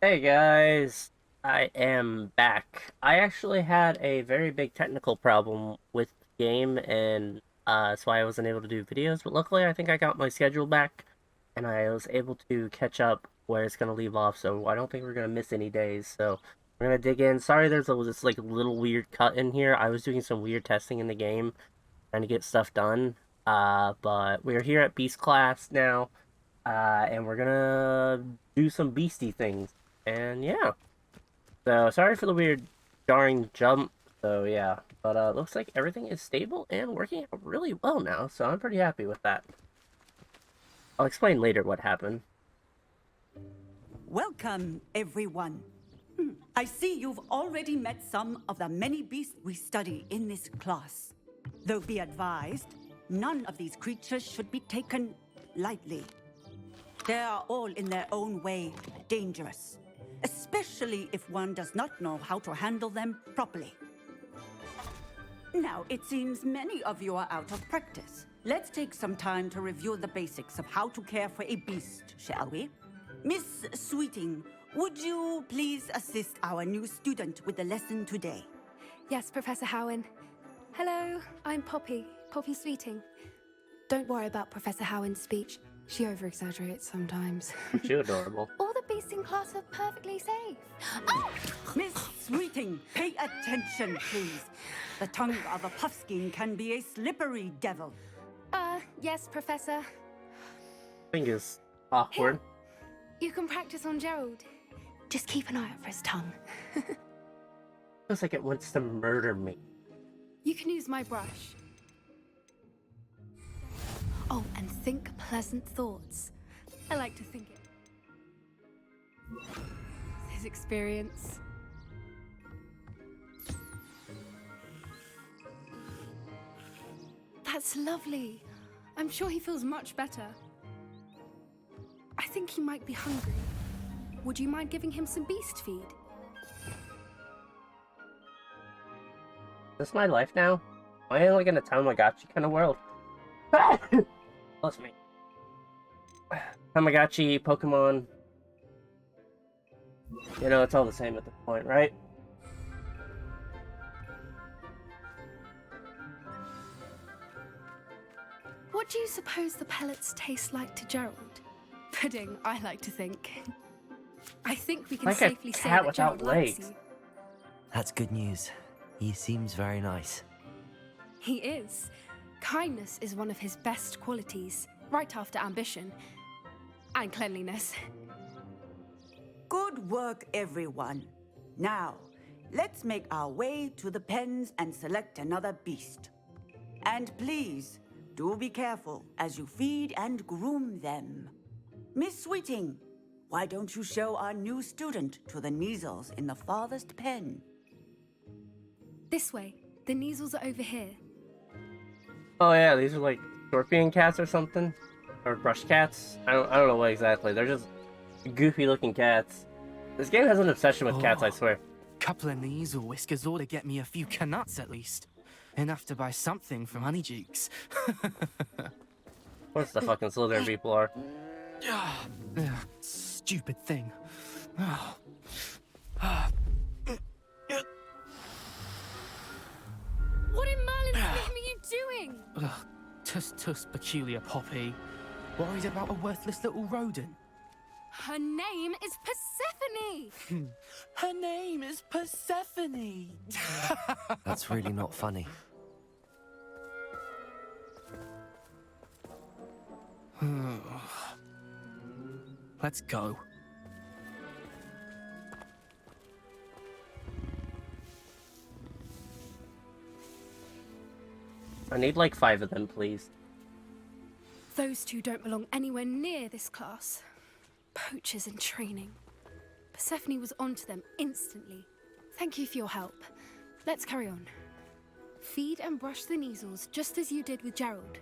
Hey guys, I am back. I actually had a very big technical problem with the game, and that's why I wasn't able to do videos. But luckily, I think I got my schedule back, and I was able to catch up where it's gonna leave off. So I don't think we're gonna miss any days. So we're gonna dig in. Sorry, there's this like little weird cut in here. I was doing some weird testing in the game, trying to get stuff done. But we're here at Beast Class now, and we're gonna do some beastie things. And yeah, so sorry for the weird jarring jump. So yeah, but looks like everything is stable and working out really well now. So I'm pretty happy with that. I'll explain later what happened. Welcome, everyone. I see you've already met some of the many beasts we study in this class. Though be advised, none of these creatures should be taken lightly. They are all in their own way dangerous, especially if one does not know how to handle them properly. Now, it seems many of you are out of practice. Let's take some time to review the basics of how to care for a beast, shall we? Miss Sweeting, would you please assist our new student with the lesson today? Yes, Professor Howen. Hello, I'm Poppy Sweeting. Don't worry about Professor Howen's speech. She over-exaggerates sometimes. Too adorable. All the beasts in class are perfectly safe. Oh! Miss Sweeting, pay attention, please. The tongue of a puffskein can be a slippery devil. Yes, Professor. Thing is awkward. You can practice on Gerald. Just keep an eye out for his tongue. Feels like it wants to murder me. You can use my brush. Oh, and think pleasant thoughts. I like to think it. His experience. That's lovely. I'm sure he feels much better. I think he might be hungry. Would you mind giving him some beast feed? Is this my life now? Am I like in a Tamagotchi kind of world? Bless me. Tamagotchi, Pokemon. You know, it's all the same at this point, right? What do you suppose the pellets taste like to Gerald? Pudding, I like to think. I think we can Like safely a say cat that without Gerald likes legs. you. That's good news. He seems very nice. He is. Kindness is one of his best qualities, right after ambition. And cleanliness. Good work, everyone. Now, let's make our way to the pens and select another beast. And please, do be careful as you feed and groom them. Miss Sweeting, why don't you show our new student to the Neasels in the farthest pen? This way. The Neasels are over here. Oh yeah, these are like scorpion cats or something, or brush cats. I don't know what exactly. They're just goofy looking cats. This game has an obsession with cats, I swear. Couple of Neasel whiskers ought to get me a few canuts at least. Enough to buy something from Honeydukes. What's the fucking Slytherin people are? Stupid thing. What in Merlin's name are you doing? Tuss peculiar Poppy. Worried about a worthless little rodent. Her name is Persephone! Her name is Persephone. That's really not funny. Let's go. I need like 5 of them, please. Those two don't belong anywhere near this class. Poachers in training. Persephone was onto them instantly. Thank you for your help. Let's carry on. Feed and brush the Neasels just as you did with Gerald.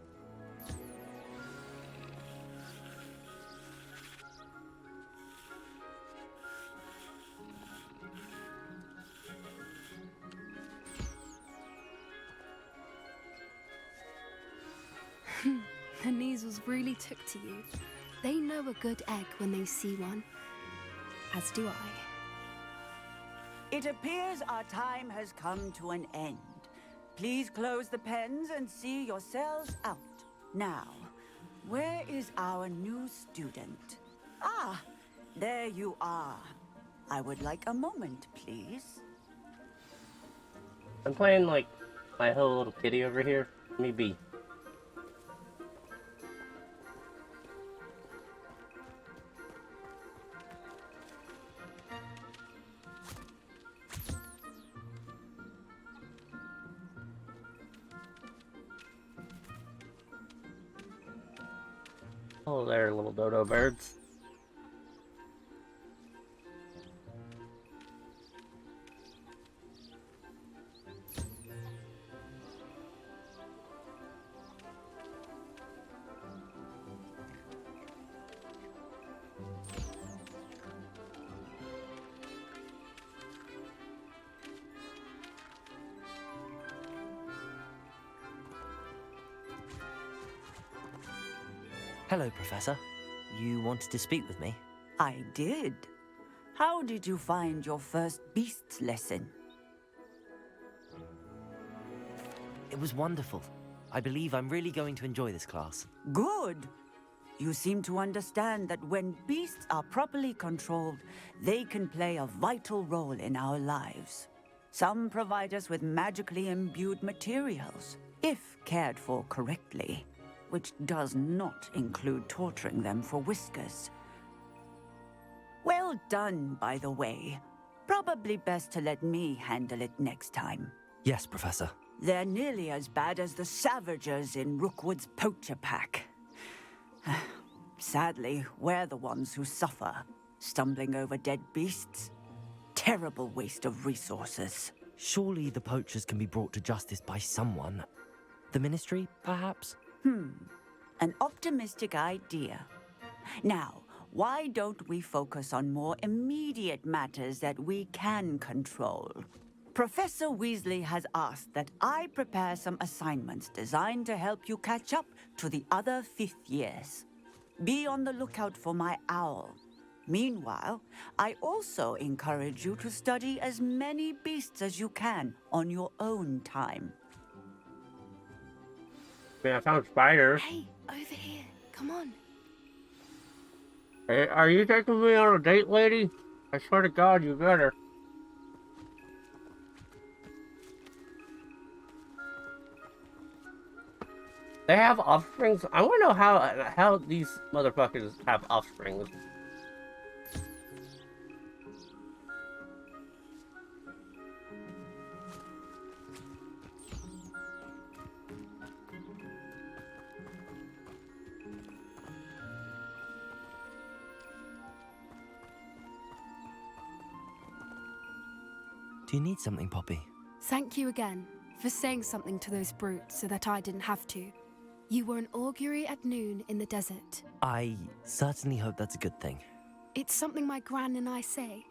The Neasels really took to you. They know a good egg when they see one. As do I. It appears our time has come to an end. Please close the pens and see yourselves out. Now, where is our new student? Ah, there you are. I would like a moment, please. I'm playing like my whole little kitty over here. Let me be. Oh, there, little dodo birds. Hello, Professor. You wanted to speak with me? I did. How did you find your first beasts lesson? It was wonderful. I believe I'm really going to enjoy this class. Good. You seem to understand that when beasts are properly controlled, they can play a vital role in our lives. Some provide us with magically imbued materials, if cared for correctly, which does not include torturing them for whiskers. Well done, by the way. Probably best to let me handle it next time. Yes, Professor. They're nearly as bad as the Savagers in Rookwood's poacher pack. Sadly, we're the ones who suffer, stumbling over dead beasts. Terrible waste of resources. Surely the poachers can be brought to justice by someone. The Ministry, perhaps? An optimistic idea. Now, why don't we focus on more immediate matters that we can control? Professor Weasley has asked that I prepare some assignments designed to help you catch up to the other fifth years. Be on the lookout for my owl. Meanwhile, I also encourage you to study as many beasts as you can on your own time. I mean, I found spiders. Hey, over here. Come on. Hey, are you taking me on a date, lady? I swear to God, you better. They have offsprings? I want to know how these motherfuckers have offsprings. Do you need something, Poppy? Thank you again for saying something to those brutes so that I didn't have to. You were an augury at noon in the desert. I certainly hope that's a good thing. It's something my gran and I say.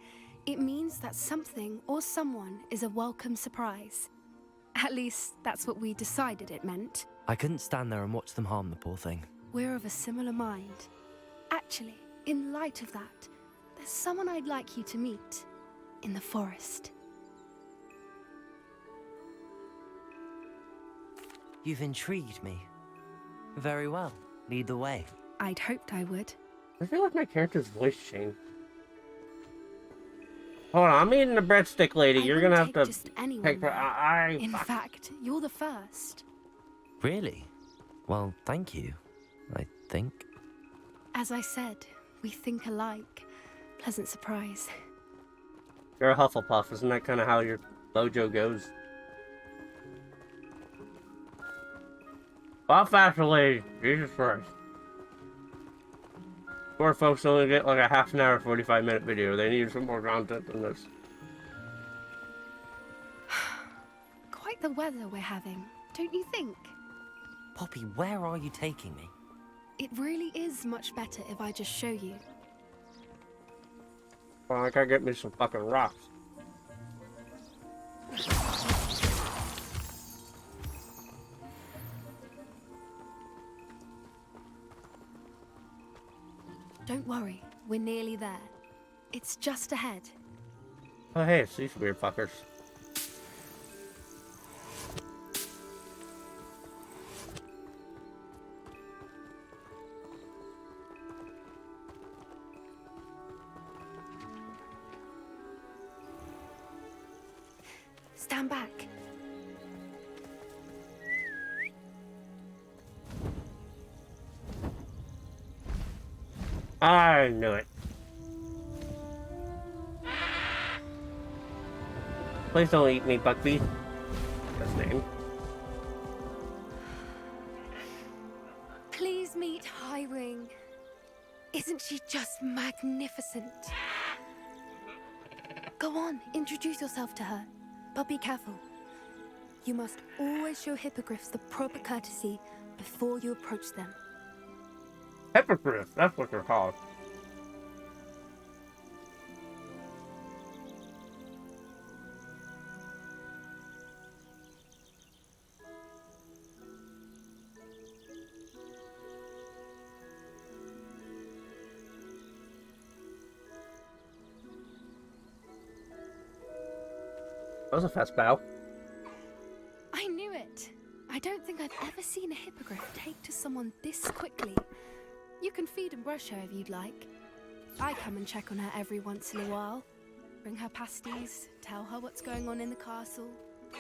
It means that something or someone is a welcome surprise. At least, that's what we decided it meant. I couldn't stand there and watch them harm the poor thing. We're of a similar mind. Actually, in light of that, there's someone I'd like you to meet in the forest. You've intrigued me. Very well. Lead the way. I'd hoped I would. I feel like my character's voice changed. Hold on, I'm eating the breadstick lady. I You're gonna have wouldn't to take just anyone take her. there. In fact, you're the first. Really? Well, thank you. I think. As I said, we think alike. Pleasant surprise. You're a Hufflepuff, isn't that kind of how your mojo goes? Walk faster, lady. Jesus Christ. Poor folks only get like a half an hour, 45-minute video. They need some more content than this. Quite the weather we're having, don't you think? Poppy, where are you taking me? It really is much better if I just show you. Well, I gotta get me some fucking rocks. Don't worry, we're nearly there. It's just ahead. Oh hey, it's these weird fuckers. Stand back. I knew it. Please don't eat me, Buckbeak. That's his name. Please meet Highwing. Isn't she just magnificent? Go on, introduce yourself to her. But be careful. You must always show hippogriffs the proper courtesy before you approach them. Hippogriff, that's what they're called. That was a fast bow. I knew it. I don't think I've ever seen a hippogriff take to someone this quickly. You can feed and brush her if you'd like. I come and check on her every once in a while. Bring her pasties, tell her what's going on in the castle.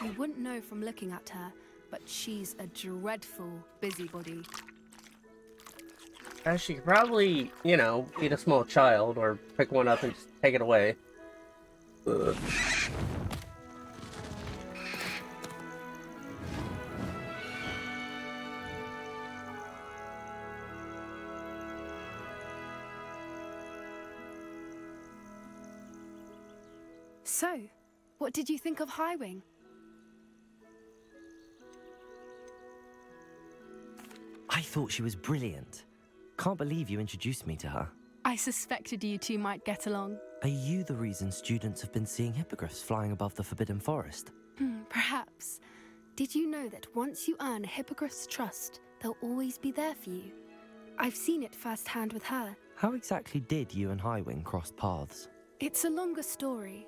You wouldn't know from looking at her, but she's a dreadful busybody. She could probably, you know, eat a small child or pick one up and just take it away. Ugh. So, what did you think of Highwing? I thought she was brilliant. Can't believe you introduced me to her. I suspected you two might get along. Are you the reason students have been seeing hippogriffs flying above the Forbidden Forest? Perhaps. Did you know that once you earn a hippogriff's trust, they'll always be there for you? I've seen it firsthand with her. How exactly did you and Highwing cross paths? It's a longer story,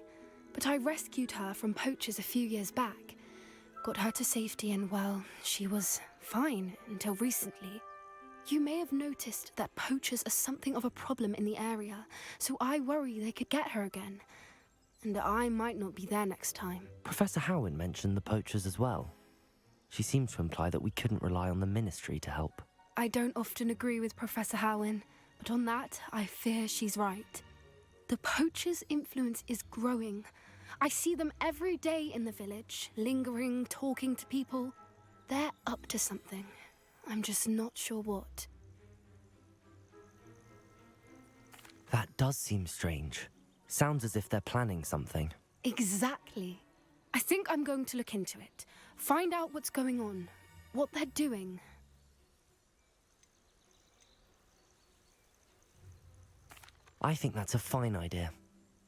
but I rescued her from poachers a few years back. Got her to safety and, well, she was fine until recently. You may have noticed that poachers are something of a problem in the area, so I worry they could get her again. And I might not be there next time. Professor Howin mentioned the poachers as well. She seemed to imply that we couldn't rely on the Ministry to help. I don't often agree with Professor Howin, but on that, I fear she's right. The poachers' influence is growing. I see them every day in the village, lingering, talking to people. They're up to something. I'm just not sure what. That does seem strange. Sounds as if they're planning something. Exactly. I think I'm going to look into it. Find out what's going on, what they're doing. I think that's a fine idea.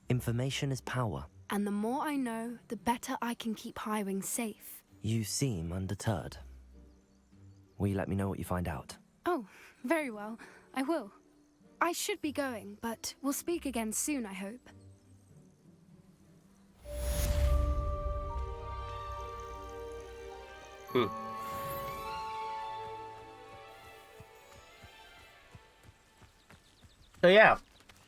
Information is power. And the more I know, the better I can keep Highwing safe. You seem undeterred. Will you let me know what you find out? Oh, very well. I will. I should be going, but we'll speak again soon, I hope. So yeah,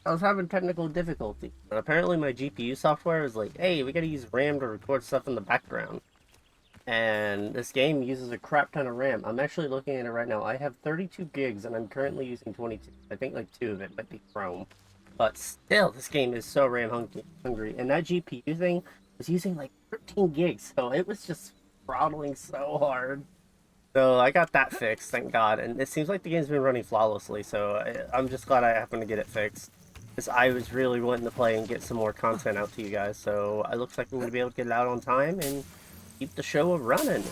I was having technical difficulty. And apparently my GPU software is like, hey, we gotta use RAM to record stuff in the background. And this game uses a crap ton of RAM. I'm actually looking at it right now. I have 32 gigs and I'm currently using 22. I think like 2 of it might be Chrome. But still, this game is so RAM hungry. And that GPU thing was using like 13 gigs. So it was just throttling so hard. So I got that fixed, thank God. And it seems like the game's been running flawlessly. So I'm just glad I happened to get it fixed. Because I was really wanting to play and get some more content out to you guys. So it looks like I'm going to be able to get it out on time and keep the show running.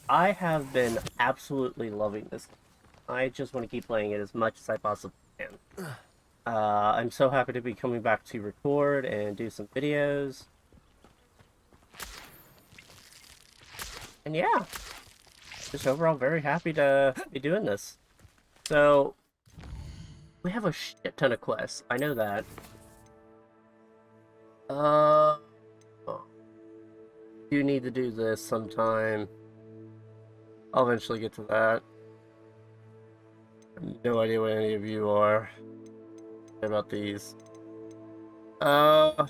I have been absolutely loving this. I just want to keep playing it as much as I possibly can. I'm so happy to be coming back to record and do some videos. And yeah, just overall very happy to be doing this. So, we have a shit ton of quests, I know that. Uh, you need to do this sometime. I'll eventually get to that. No idea what any of you are about these. Uh,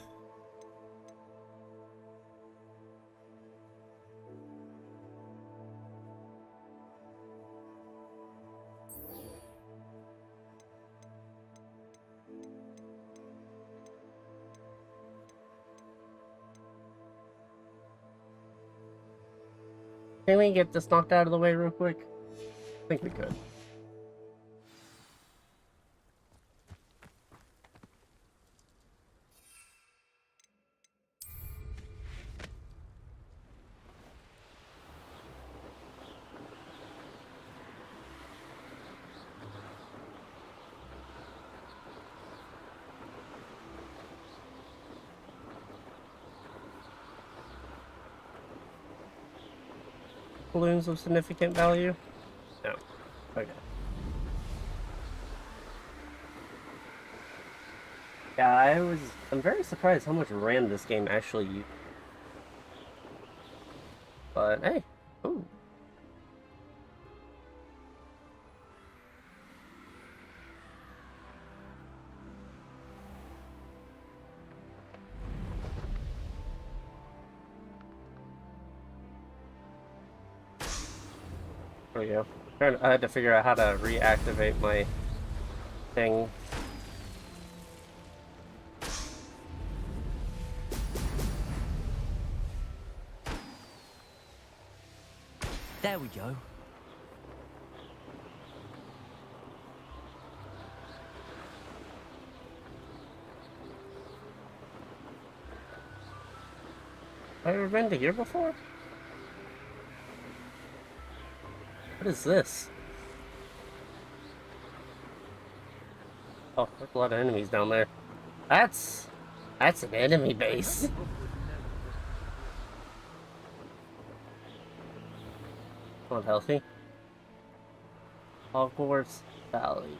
can we get this knocked out of the way real quick? I think we could. Balloons of significant value? No. Okay. Yeah, I'm very surprised how much RAM this game actually uses. But hey. Ooh. There we go. I had to figure out how to reactivate my thing. There we go. Have I ever been to here before? What is this? Oh, there's a lot of enemies down there. That's an enemy base. Not healthy. Hogwarts Valley.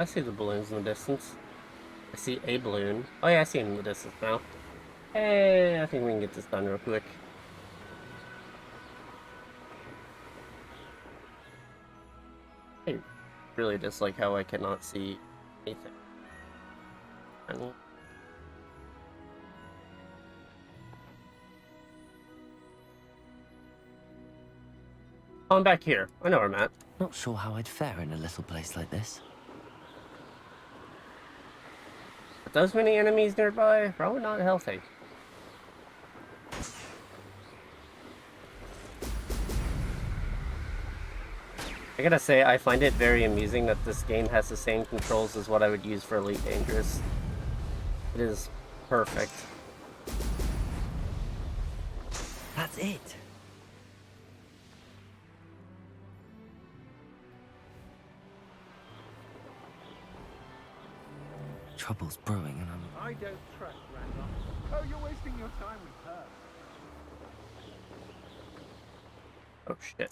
I see the balloons in the distance. I see a balloon. Oh yeah, I see him in the distance now. Hey, I think we can get this done real quick. I really dislike how I cannot see anything. Oh, I'm back here. I know where I'm at. Not sure how I'd fare in a little place like this. With those many enemies nearby, probably not healthy. I gotta say, I find it very amusing that this game has the same controls as what I would use for Elite Dangerous. It is perfect. That's it. Trouble's brewing and I don't trust Randolph. Oh, you're wasting your time with her. Oh shit.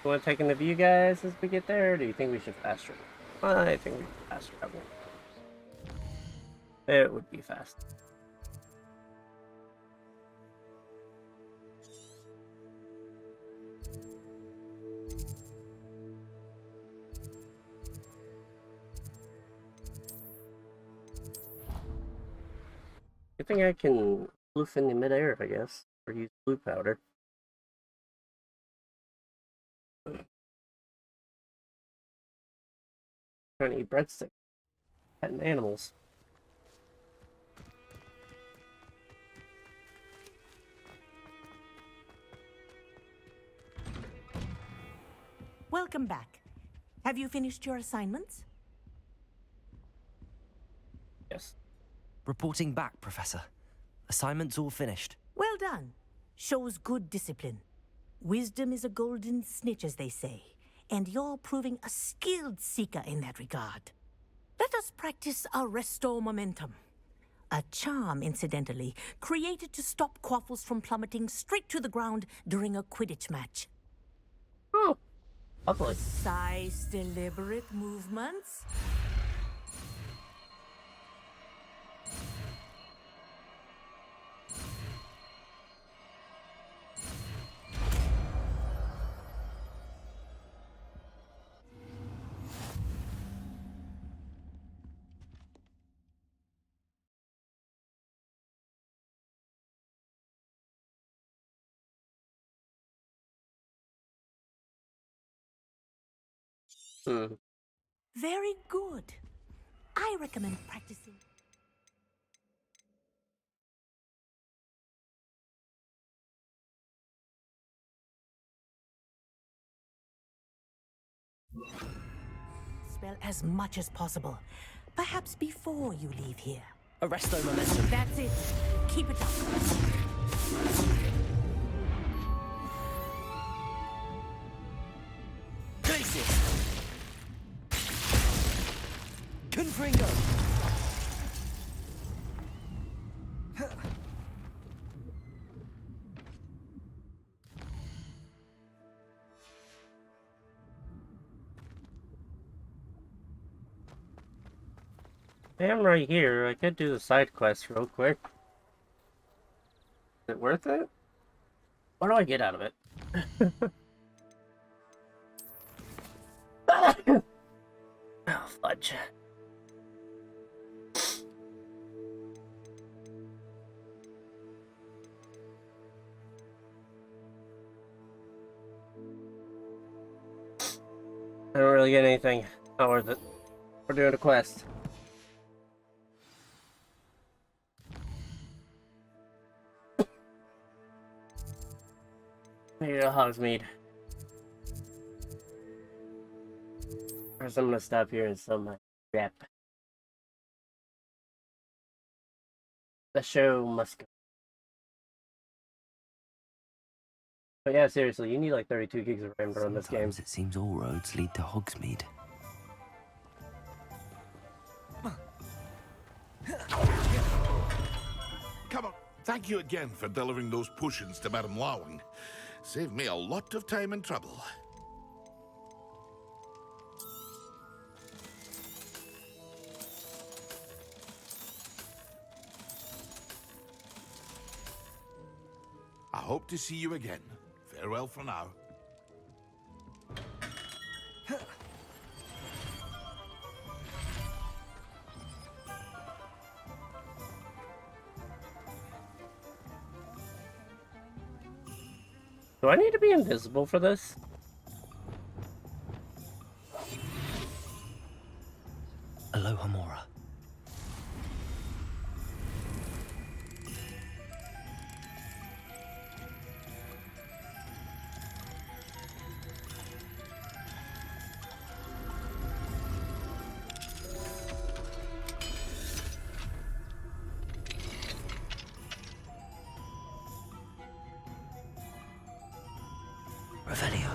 You want to take in the view, guys, as we get there, or do you think we should fast travel? I think we should fast travel. It would be fast. I think I can floof in the midair, I guess, or use blue powder. Trying to eat breadsticks. Petting animals. Welcome back. Have you finished your assignments? Yes. reporting back, Professor. Assignment's all finished. Well done. Shows good discipline. Wisdom is a golden snitch, as they say, and you're proving a skilled seeker in that regard. Let us practice Arresto Momentum. A charm, incidentally, created to stop quaffles from plummeting straight to the ground during a Quidditch match. Oh, lovely. Precise, deliberate movements. Hmm. Very good. I recommend practicing. Spell as much as possible. Perhaps before you leave here. Arresto momentum. That's it. Keep it up. Glacius. Confringo. I am right here. I could do the side quest real quick. Is it worth it? What do I get out of it? Oh, fudge. I don't really get anything. Not worth it. We're doing a quest. Maybe a Hogsmeade. First, I'm gonna stop here and sell my crap. The show must go. But yeah, seriously, you need like 32 gigs of RAM to run this game. Sometimes it seems all roads lead to Hogsmeade. Come on. Thank you again for delivering those potions to Madame Lawing. Saved me a lot of time and trouble. I hope to see you again. Farewell for now. Do I need to be invisible for this? Aloha Mora. Revelio.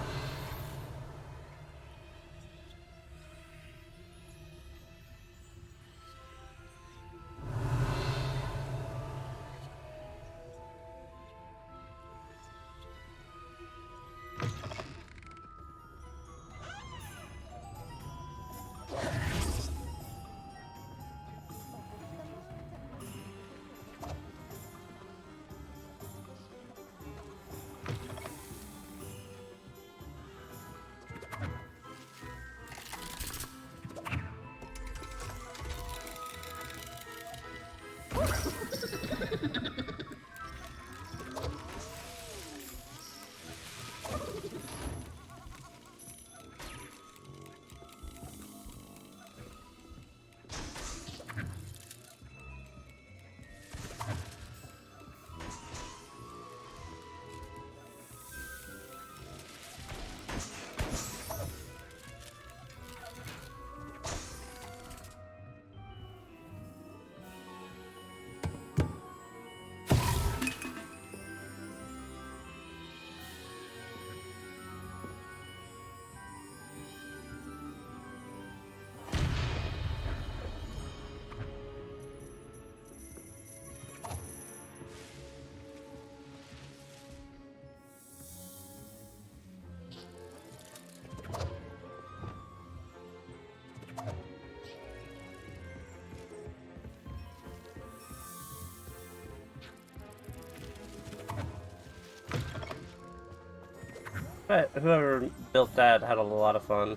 bet whoever built that had a lot of fun.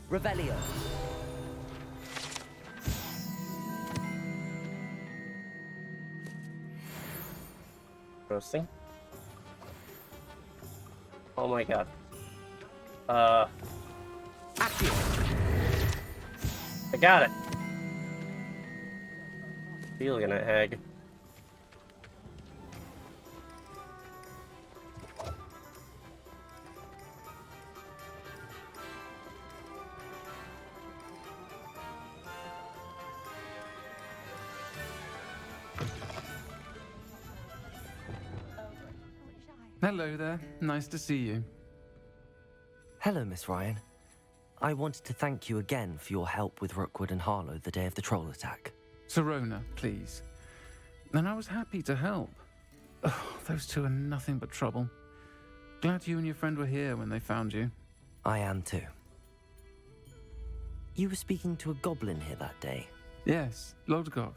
Revelio. Roasting. Oh my god. Accio. I got it. Feeling it, Hag. Hello there. Nice to see you. Hello, Miss Ryan. I wanted to thank you again for your help with Rookwood and Harlow the day of the troll attack. Sirona, please. And I was happy to help. Oh, those two are nothing but trouble. Glad you and your friend were here when they found you. I am too. You were speaking to a goblin here that day. Yes, Lodgok.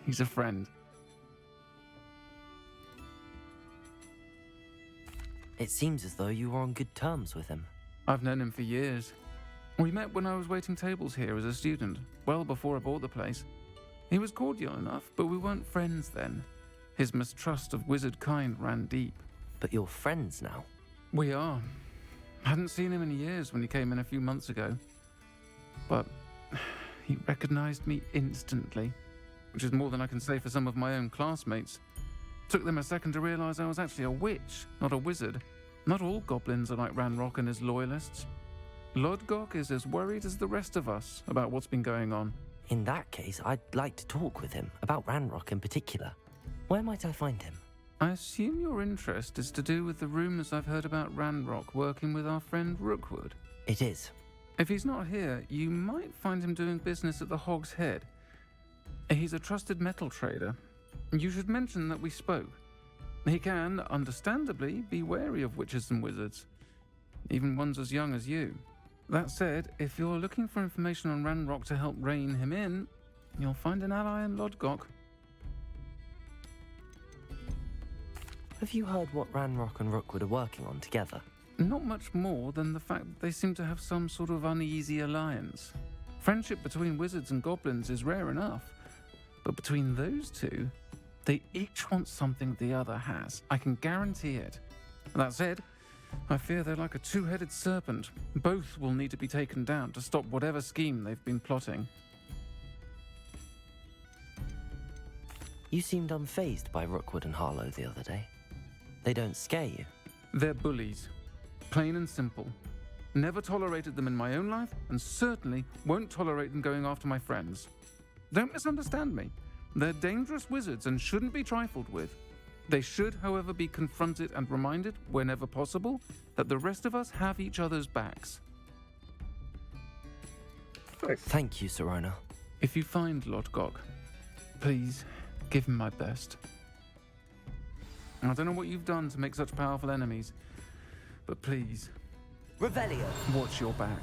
He's a friend. It seems as though you were on good terms with him. I've known him for years. We met when I was waiting tables here as a student, well before I bought the place. He was cordial enough, but we weren't friends then. His mistrust of wizard kind ran deep. But you're friends now. We are. Hadn't seen him in years when he came in a few months ago. But he recognized me instantly, which is more than I can say for some of my own classmates. Took them a second to realize I was actually a witch, not a wizard. Not all goblins are like Ranrock and his loyalists. Lodgok is as worried as the rest of us about what's been going on. In that case, I'd like to talk with him, about Ranrock in particular. Where might I find him? I assume your interest is to do with the rumors I've heard about Ranrock working with our friend Rookwood. It is. If he's not here, you might find him doing business at the Hog's Head. He's a trusted metal trader. You should mention that we spoke. He can, understandably, be wary of witches and wizards, even ones as young as you. That said, if you're looking for information on Ranrock to help rein him in, you'll find an ally in Lodgok. Have you heard what Ranrock and Rookwood are working on together? Not much more than the fact that they seem to have some sort of uneasy alliance. Friendship between wizards and goblins is rare enough, but between those two, they each want something the other has. I can guarantee it. That said, I fear they're like a two-headed serpent. Both will need to be taken down to stop whatever scheme they've been plotting. You seemed unfazed by Rookwood and Harlow the other day. They don't scare you. They're bullies. Plain and simple. Never tolerated them in my own life, and certainly won't tolerate them going after my friends. Don't misunderstand me. They're dangerous wizards and shouldn't be trifled with. They should, however, be confronted and reminded, whenever possible, that the rest of us have each other's backs. Thank you, Sirona. If you find Lodgok, please give him my best. I don't know what you've done to make such powerful enemies, but please, Revelio. watch your back.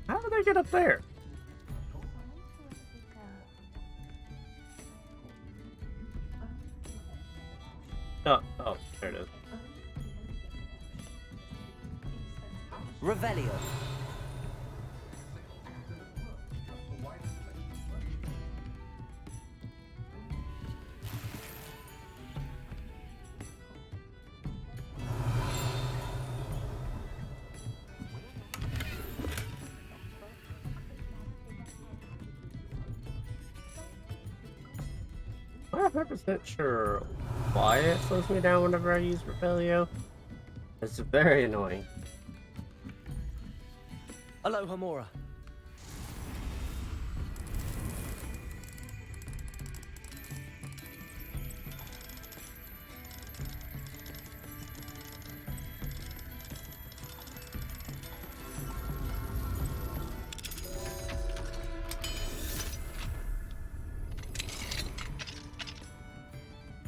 How did I get up there? Oh, there it is. Revelio. I'm not 100% sure why it slows me down whenever I use Repelio. It's very annoying. Aloha Mora.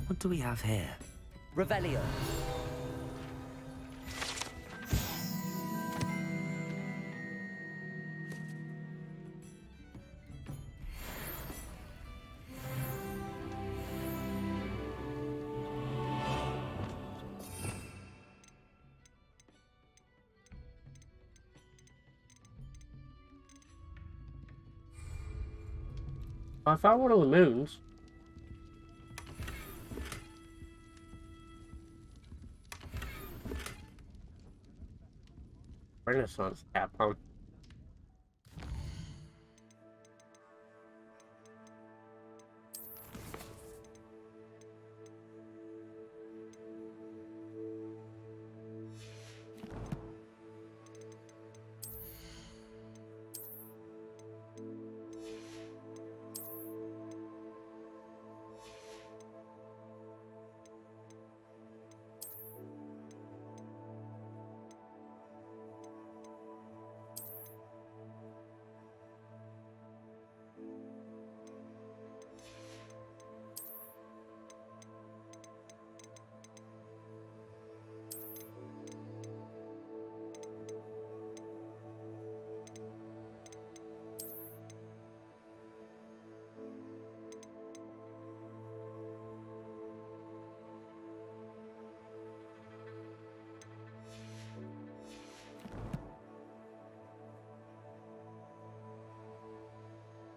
What do we have here? Revelio. I found one of the moons. Renaissance cap, huh?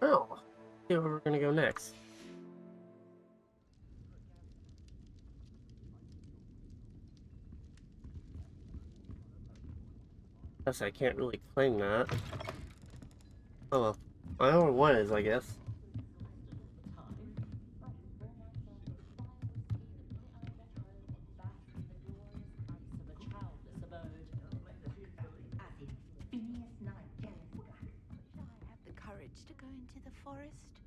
Oh, see where we're gonna go next. Guess I can't really claim that. Oh well. I know where one is, I guess. The courage to go into the forest?